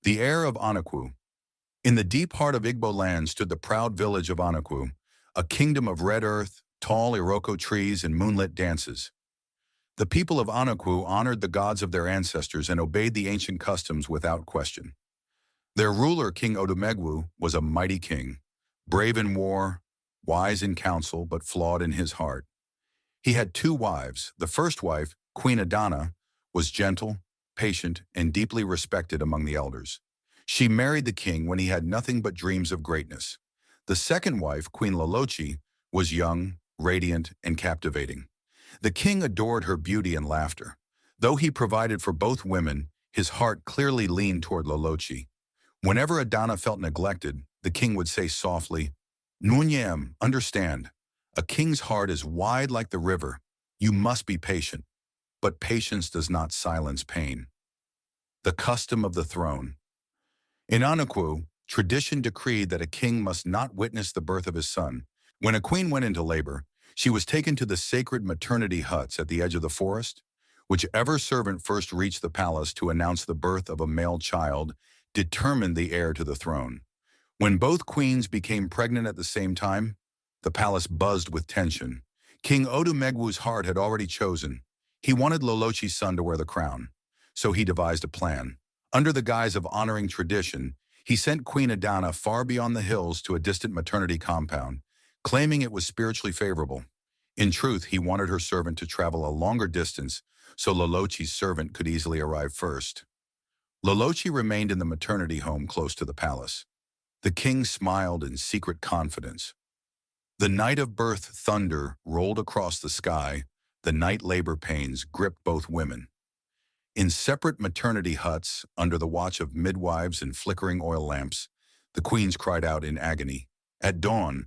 The Heir of Anukwu. In the deep heart of Igbo land stood the proud village of Anukwu, a kingdom of red earth, tall Iroko trees, and moonlit dances. The people of Anukwu honored the gods of their ancestors and obeyed the ancient customs without question. Their ruler, King Odumegwu, was a mighty king, brave in war, wise in counsel, but flawed in his heart. He had two wives. The first wife, Queen Adana, was gentle, patient, and deeply respected among the elders. She married the king when he had nothing but dreams of greatness. The second wife, Queen Lolochi, was young, radiant, and captivating. The king adored her beauty and laughter. Though he provided for both women, his heart clearly leaned toward Lolochi. Whenever Adana felt neglected, the king would say softly, "Nunyam, understand. A king's heart is wide like the river. You must be patient." But patience does not silence pain. The custom of the throne. In Anukwu, tradition decreed that a king must not witness the birth of his son. When a queen went into labor, she was taken to the sacred maternity huts at the edge of the forest. Whichever servant first reached the palace to announce the birth of a male child determined the heir to the throne. When both queens became pregnant at the same time, the palace buzzed with tension. King Odumegwu's heart had already chosen. He wanted Lolochi's son to wear the crown, so he devised a plan. Under the guise of honoring tradition, he sent Queen Adana far beyond the hills to a distant maternity compound, claiming it was spiritually favorable. In truth, he wanted her servant to travel a longer distance so Lolochi's servant could easily arrive first. Lolochi remained in the maternity home close to the palace. The king smiled in secret confidence. The night of birth thunder rolled across the sky. The night labor pains gripped both women. In separate maternity huts, under the watch of midwives and flickering oil lamps, the queens cried out in agony. At dawn,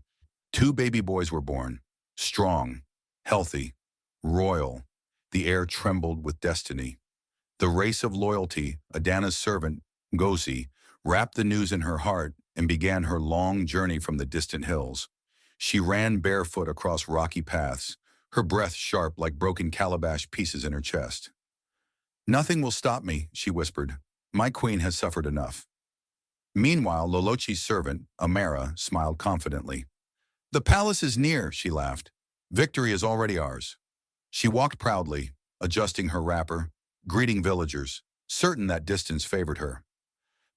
two baby boys were born, strong, healthy, royal. The air trembled with destiny. The race of loyalty, Adana's servant, Ngozi, wrapped the news in her heart and began her long journey from the distant hills. She ran barefoot across rocky paths, her breath sharp like broken calabash pieces in her chest. "Nothing will stop me," she whispered. "My queen has suffered enough." Meanwhile, Lolochi's servant, Amara, smiled confidently. "The palace is near," she laughed. "Victory is already ours." She walked proudly, adjusting her wrapper, greeting villagers, certain that distance favored her.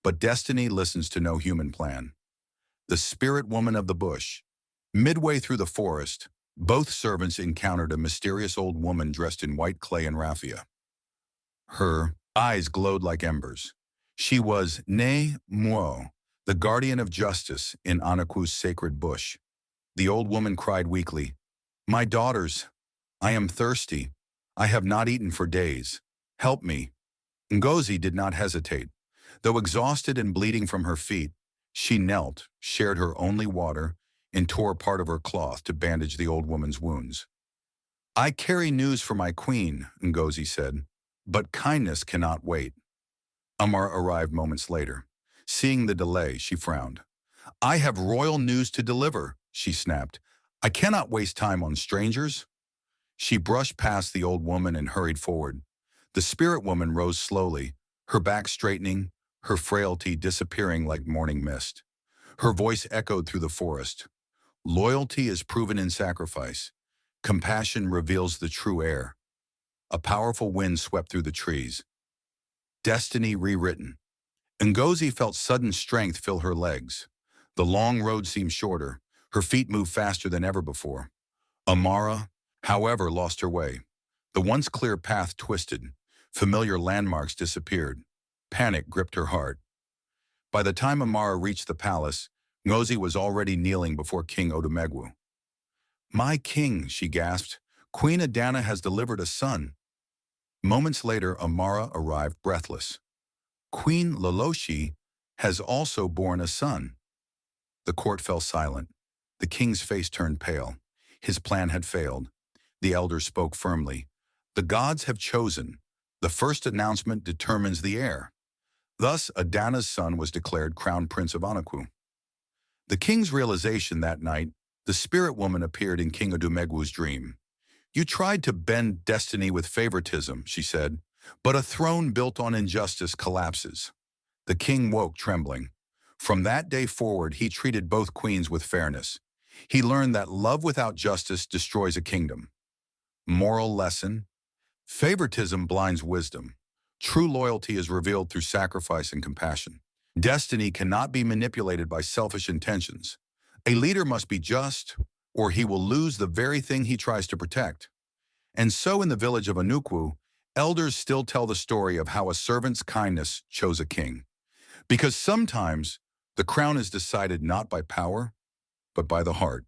But destiny listens to no human plan. The spirit woman of the bush. Midway through the forest, both servants encountered a mysterious old woman dressed in white clay and raffia. Her eyes glowed like embers. She was Ne Muo, the guardian of justice in Anukwu's sacred bush. The old woman cried weakly, "My daughters, I am thirsty. I have not eaten for days. Help me." Ngozi did not hesitate. Though exhausted and bleeding from her feet, she knelt, shared her only water, and tore part of her cloth to bandage the old woman's wounds. "I carry news for my queen," Ngozi said, "but kindness cannot wait." Amar arrived moments later. Seeing the delay, she frowned. "I have royal news to deliver," she snapped. "I cannot waste time on strangers." She brushed past the old woman and hurried forward. The spirit woman rose slowly, her back straightening, her frailty disappearing like morning mist. Her voice echoed through the forest. "Loyalty is proven in sacrifice. Compassion reveals the true heir." A powerful wind swept through the trees. Destiny rewritten. Ngozi felt sudden strength fill her legs. The long road seemed shorter. Her feet moved faster than ever before. Amara, however, lost her way. The once clear path twisted. Familiar landmarks disappeared. Panic gripped her heart. By the time Amara reached the palace, Ngozi was already kneeling before King Odumegwu. "My king," she gasped, "Queen Adana has delivered a son." Moments later, Amara arrived breathless. "Queen Lolochi has also borne a son." The court fell silent. The king's face turned pale. His plan had failed. The elders spoke firmly. "The gods have chosen. The first announcement determines the heir." Thus, Adana's son was declared crown prince of Anukwu. The king's realization that night, the spirit woman appeared in King Odumegwu's dream. "You tried to bend destiny with favoritism," she said, "but a throne built on injustice collapses." The king woke trembling. From that day forward, he treated both queens with fairness. He learned that love without justice destroys a kingdom. Moral lesson: favoritism blinds wisdom. True loyalty is revealed through sacrifice and compassion. Destiny cannot be manipulated by selfish intentions. A leader must be just, or he will lose the very thing he tries to protect. And so in the village of Anukwu, elders still tell the story of how a servant's kindness chose a king. Because sometimes the crown is decided not by power, but by the heart.